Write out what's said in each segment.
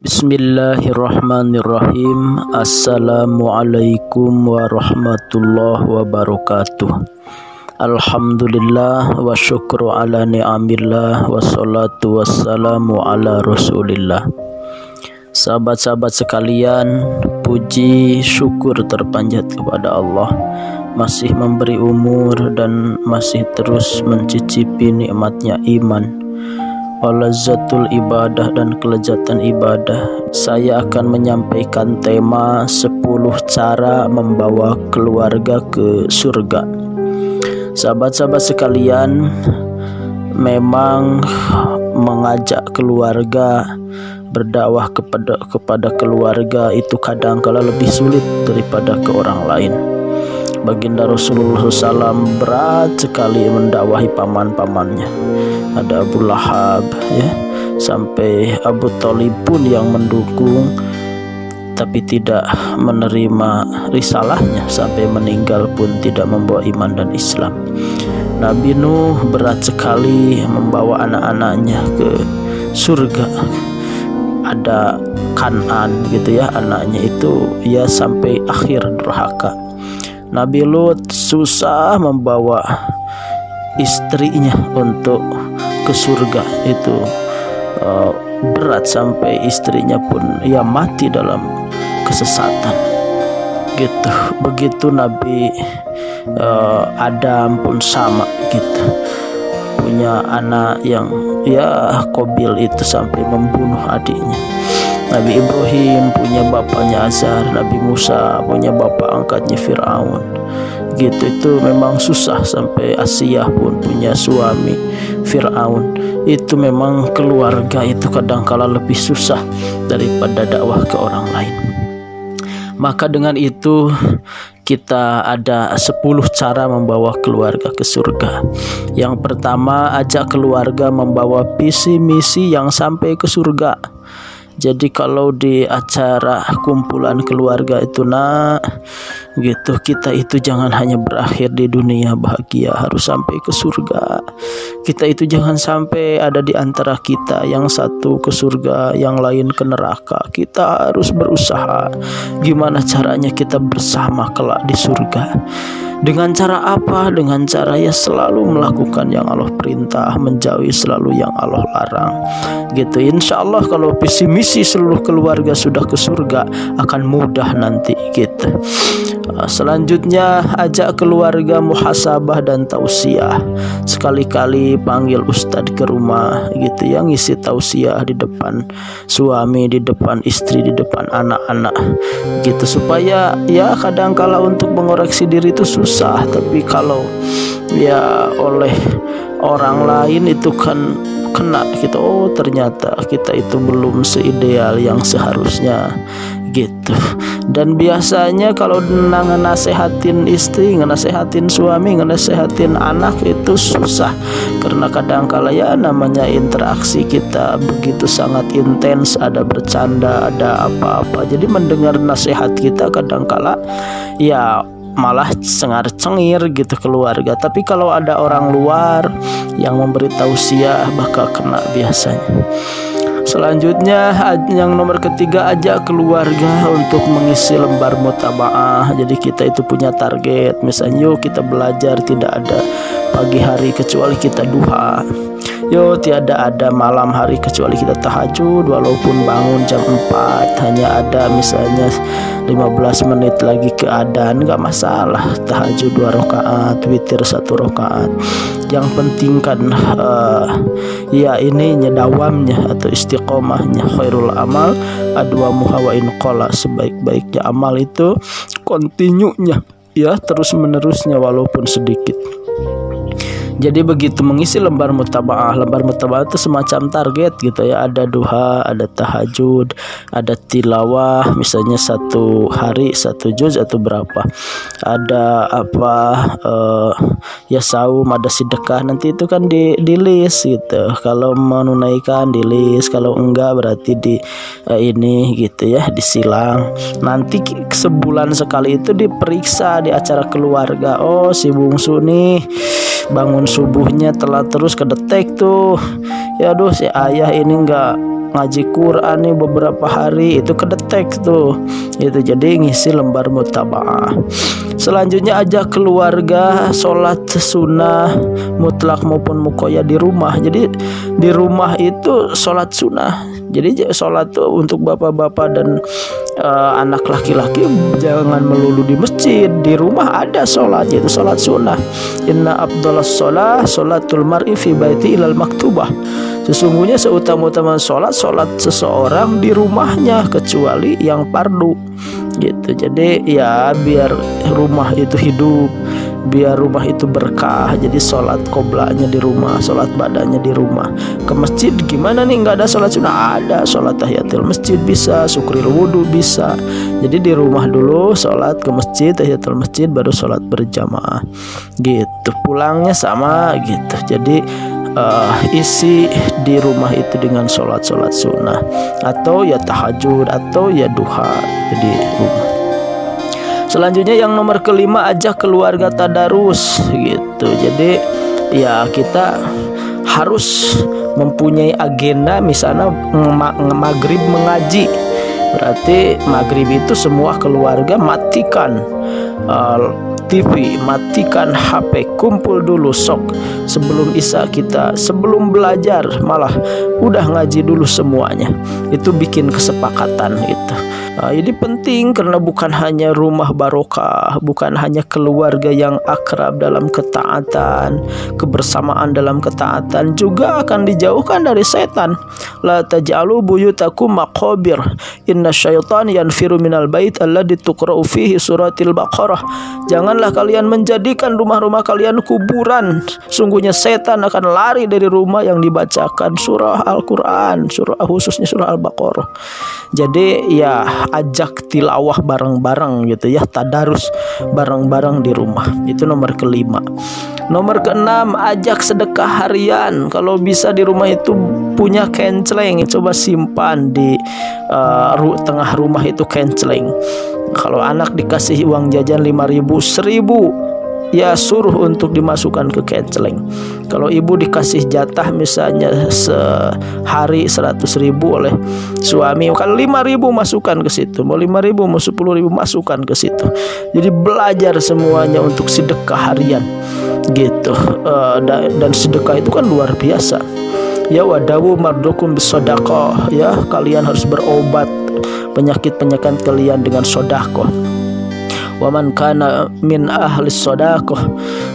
Bismillahirrahmanirrahim. Assalamualaikum warahmatullahi wabarakatuh. Alhamdulillah wa syukru ala ni'amillah wa salatu wassalamu ala rasulillah. Sahabat-sahabat sekalian, puji syukur terpanjat kepada Allah, masih memberi umur dan masih terus mencicipi nikmatnya iman, walazzatul ibadah dan kelezatan ibadah. Saya akan menyampaikan tema 10 cara membawa keluarga ke surga. Sahabat-sahabat sekalian, memang mengajak keluarga, berdakwah kepada keluarga itu kadang-kala lebih sulit daripada ke orang lain. Baginda Rasulullah SAW berat sekali mendakwahi paman-pamannya. Ada Abu Lahab, ya, sampai Abu Thalib pun yang mendukung, tapi tidak menerima risalahnya, sampai meninggal pun tidak membawa iman dan Islam. Nabi Nuh berat sekali membawa anak-anaknya ke surga. Ada Kanan gitu ya, anaknya itu ya sampai akhir durhaka. Nabi Lut susah membawa istrinya untuk ke surga, itu berat sampai istrinya pun ya mati dalam kesesatan gitu. Begitu Nabi Adam pun sama gitu, punya anak yang ya Qabil itu sampai membunuh adiknya. Nabi Ibrahim punya bapaknya Azar, Nabi Musa punya bapak angkatnya Fir'aun gitu. Itu memang susah, sampai Asiyah pun punya suami Fir'aun. Itu memang keluarga itu kadangkala lebih susah daripada dakwah ke orang lain. Maka dengan itu kita ada 10 cara membawa keluarga ke surga. Yang pertama, ajak keluarga membawa visi misi yang sampai ke surga. Jadi kalau di acara kumpulan keluarga itu gitu, kita itu jangan hanya berakhir di dunia bahagia, harus sampai ke surga. Kita itu jangan sampai ada di antara kita yang satu ke surga, yang lain ke neraka. Kita harus berusaha gimana caranya kita bersama kelak di surga. Dengan cara apa? Dengan cara ya selalu melakukan yang Allah perintah, menjauhi selalu yang Allah larang gitu. Insya Allah kalau visi misi seluruh keluarga sudah ke surga, akan mudah nanti gitu. Selanjutnya, ajak keluarga muhasabah dan tausiah. Sekali-kali panggil ustadz ke rumah gitu, yang ngisi tausiah di depan suami, di depan istri, di depan anak-anak gitu, supaya ya kadangkala untuk mengoreksi diri itu susah, tapi kalau ya oleh orang lain itu kan kena gitu, oh ternyata kita itu belum seideal yang seharusnya gitu. Dan biasanya kalau ngenasehatin istri, ngenasehatin suami, ngenasehatin anak itu susah, karena kadangkala ya namanya interaksi kita begitu sangat intens, ada bercanda, ada apa-apa, jadi mendengar nasihat kita kadangkala ya malah cengar-cengir gitu keluarga. Tapi kalau ada orang luar yang memberi tausiah, bakal kena biasanya. Selanjutnya, yang nomor ketiga, ajak keluarga untuk mengisi lembar mutabaah. Jadi kita itu punya target, misalnya yuk kita belajar tidak ada pagi hari kecuali kita duha, yuk tiada ada malam hari kecuali kita tahajud, walaupun bangun jam 4 hanya ada misalnya 15 menit lagi ke adzan, gak masalah. Tahajud 2 rakaat, witir 1 rakaat. Yang penting kan ya ininya dawamnya atau istiqomahnya. Khairul amal adwamuha wa in qala, sebaik-baiknya amal itu kontinunya ya, terus menerusnya walaupun sedikit. Jadi begitu mengisi lembar mutabaah itu semacam target gitu ya. Ada duha, ada tahajud, ada tilawah, misalnya 1 hari 1 juz atau berapa. Ada apa ya saum, ada sedekah, nanti itu kan di list gitu. Kalau menunaikan di list, kalau enggak berarti di ini gitu ya, disilang. Nanti sebulan sekali itu diperiksa di acara keluarga. Oh, si bungsu nih bangun subuhnya telat terus kedetek tuh, ya aduh si ayah ini nggak ngaji Quran nih beberapa hari, itu kedetek tuh itu, jadi ngisi lembar mutabaah. Selanjutnya ajak keluarga sholat sunnah mutlak maupun mukoya di rumah. Jadi di rumah itu sholat sunnah. Jadi sholat untuk bapak-bapak dan anak laki-laki jangan melulu di masjid. Di rumah ada sholat, yaitu sholat sunnah. Inna afdalas sholat sholatul mar'i fi baiti ilal maktubah. Sesungguhnya seutama-utama sholat seseorang di rumahnya, kecuali yang fardu gitu. Jadi ya biar rumah itu hidup, biar rumah itu berkah, jadi sholat qoblanya di rumah, sholat badannya di rumah. Ke masjid gimana nih, nggak ada sholat sunnah? Ada, sholat tahiyatul masjid bisa, syukril wudu bisa. Jadi di rumah dulu sholat, ke masjid tahiyatul masjid, baru sholat berjamaah gitu. Pulangnya sama gitu. Jadi isi di rumah itu dengan sholat sunnah, atau ya tahajud, atau ya duha. Jadi rumah. Selanjutnya yang nomor kelima, ajak keluarga tadarus gitu. Jadi ya kita harus mempunyai agenda, misalnya maghrib mengaji, berarti maghrib itu semua keluarga matikan TV, matikan HP, kumpul dulu sok sebelum isya, kita sebelum belajar malah udah ngaji dulu semuanya. Itu bikin kesepakatan gitu. Ini penting karena bukan hanya rumah barokah, bukan hanya keluarga yang akrab dalam ketaatan, kebersamaan dalam ketaatan, juga akan dijauhkan dari setan. La taj'alu buyutakum maqabir, inna syaitan yanfiru minal bait alladzi tuqra'u fihi suratil baqarah. Janganlah kalian menjadikan rumah-rumah kalian kuburan. Sungguhnya setan akan lari dari rumah yang dibacakan surah Al-Quran, khususnya surah Al-Baqarah. Jadi ya ajak tilawah bareng-bareng gitu ya, tadarus bareng-bareng di rumah. Itu nomor kelima. Nomor keenam, ajak sedekah harian. Kalau bisa di rumah itu punya kenceleng, coba simpan di tengah rumah itu kenceleng. Kalau anak dikasih uang jajan 5.000, 1.000 ya suruh untuk dimasukkan ke kenceleng. Kalau ibu dikasih jatah misalnya sehari 100.000 oleh suami, kalau 5.000 masukkan ke situ, mau 5.000 mau 10.000 masukkan ke situ. Jadi belajar semuanya untuk sedekah harian gitu. Dan sedekah itu kan luar biasa. Ya wadawu mardukum bisodaqah, ya kalian harus berobat penyakit-penyakit kalian dengan sodaqah. Waman kana min ahli sodaqah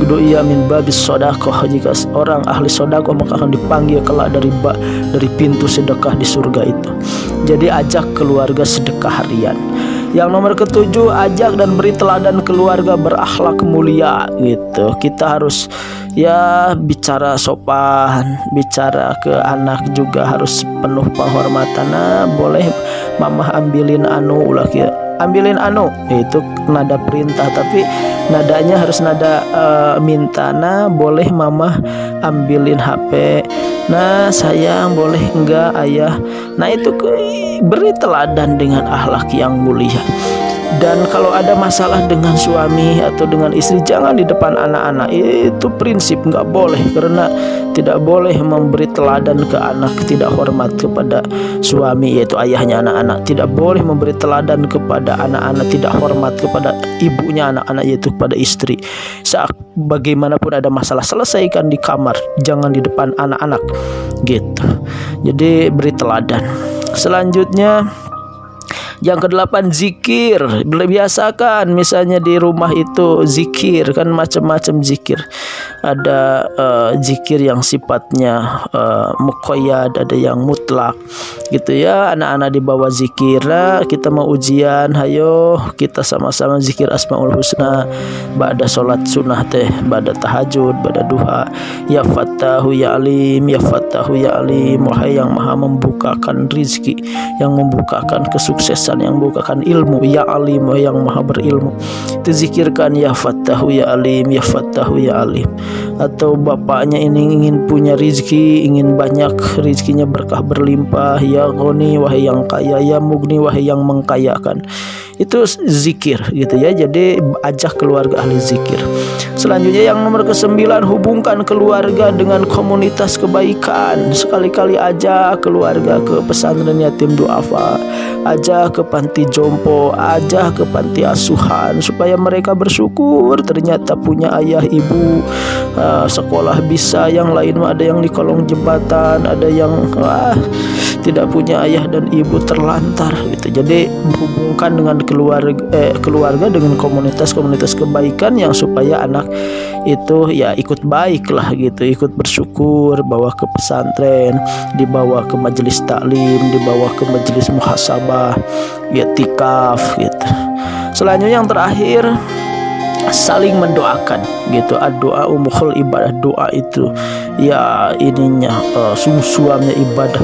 du'iya min babis sodaqah. Jika orang ahli sodaqah maka akan dipanggil kelak dari pintu sedekah di surga itu. Jadi ajak keluarga sedekah harian. Yang nomor ketujuh, ajak dan beri teladan keluarga berakhlak mulia gitu. Kita harus ya bicara sopan, bicara ke anak juga harus penuh penghormatan. Nah, boleh mamah ambilin anu ulah kia, ambilin anu, itu nada perintah, tapi nadanya harus nada minta. Nah, boleh mamah ambilin HP. Nah, sayang boleh enggak ayah. Nah, itu beri teladan dengan akhlak yang mulia. Dan kalau ada masalah dengan suami atau dengan istri, jangan di depan anak-anak. Itu prinsip nggak boleh, karena tidak boleh memberi teladan ke anak tidak hormat kepada suami, yaitu ayahnya anak-anak. Tidak boleh memberi teladan kepada anak-anak tidak hormat kepada ibunya anak-anak, yaitu kepada istri. Saat bagaimanapun ada masalah, selesaikan di kamar, jangan di depan anak-anak gitu. Jadi beri teladan. Selanjutnya yang kedelapan, zikir. Biasakan misalnya di rumah itu zikir, kan macam-macam zikir. Ada zikir yang sifatnya muqayyad, ada yang mutlak gitu ya. Anak-anak dibawa zikir. Lah, kita mau ujian, hayo kita sama-sama zikir Asmaul Husna ba'da sholat sunnah teh, ba'da tahajud, ba'da duha. Ya Fattahu ya Alim, ya Fattahu ya Alim, wahai yang maha membukakan rizki, yang membukakan kesuksesan, wawasan, yang membukakan ilmu. Ya Alim, yang maha berilmu. Itu zikirkan ya Fattahu ya Alim, ya Fattahu ya Alim. Atau bapaknya ini ingin punya rizki, ingin banyak rizkinya berkah berlimpah. Ya Ghani, wahai yang kaya. Ya Mugni, wahai yang mengkayakan. Itu zikir gitu ya. Jadi ajak keluarga ahli zikir. Selanjutnya yang nomor ke-9, hubungkan keluarga dengan komunitas kebaikan. Sekali-kali ajak keluarga ke pesantren yatim duafa, ajak ke panti jompo, ajak ke panti asuhan, supaya mereka bersyukur ternyata punya ayah ibu, sekolah bisa, yang lain ada yang di kolong jembatan, ada yang tidak punya ayah dan ibu terlantar gitu. Jadi hubungkan dengan keluarga dengan komunitas-komunitas kebaikan yang supaya anak itu ya ikut baik lah gitu, ikut bersyukur, bawa ke pesantren, dibawa ke majelis taklim, dibawa ke majelis muhasabah, i'tikaf gitu. Selanjutnya yang terakhir, saling mendoakan gitu. Doa mukhul ibadah. Doa itu ya ininya sumsumnya ibadah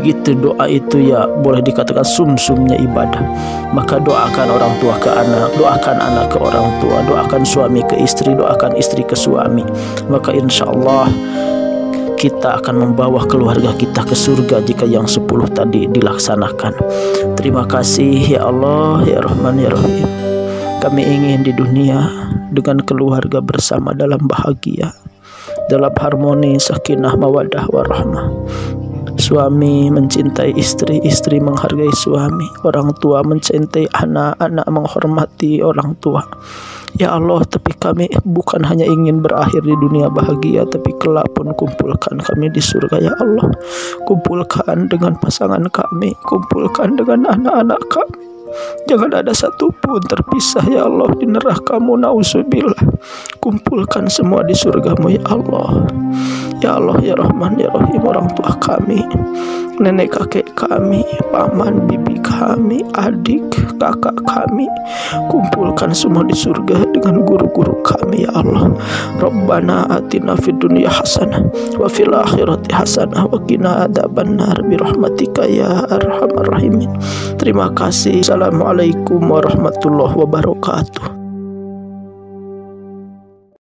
gitu. Doa itu ya boleh dikatakan sumsumnya ibadah. Maka doakan orang tua ke anak, doakan anak ke orang tua, doakan suami ke istri, doakan istri ke suami. Maka insya Allah kita akan membawa keluarga kita ke surga jika yang 10 tadi dilaksanakan. Terima kasih ya Allah, ya Rahman, ya Rahim. Kami ingin di dunia dengan keluarga bersama dalam bahagia, dalam harmoni, sakinah, mawaddah, warahmah. Suami mencintai istri, istri menghargai suami, orang tua mencintai anak, anak menghormati orang tua. Ya Allah, tapi kami bukan hanya ingin berakhir di dunia bahagia, tapi kelak pun kumpulkan kami di surga ya Allah. Kumpulkan dengan pasangan kami, kumpulkan dengan anak-anak kami. Jangan ada satupun terpisah ya Allah di neraka-Mu, na'udzubillah. Kumpulkan semua di surga-Mu ya Allah. Ya Allah, ya Rahman, ya Rahim. Orang tua kami, nenek kakek kami, paman bibi kami, adik kakak kami, kumpulkan semua di surga dengan guru-guru kami ya Allah. Rabbana atina fid dunya hasanah wa fil akhirati hasanah wa qina adzabannar bi rahmatika ya arhamar rahimin. Terima kasih. Assalamualaikum warahmatullahi wabarakatuh.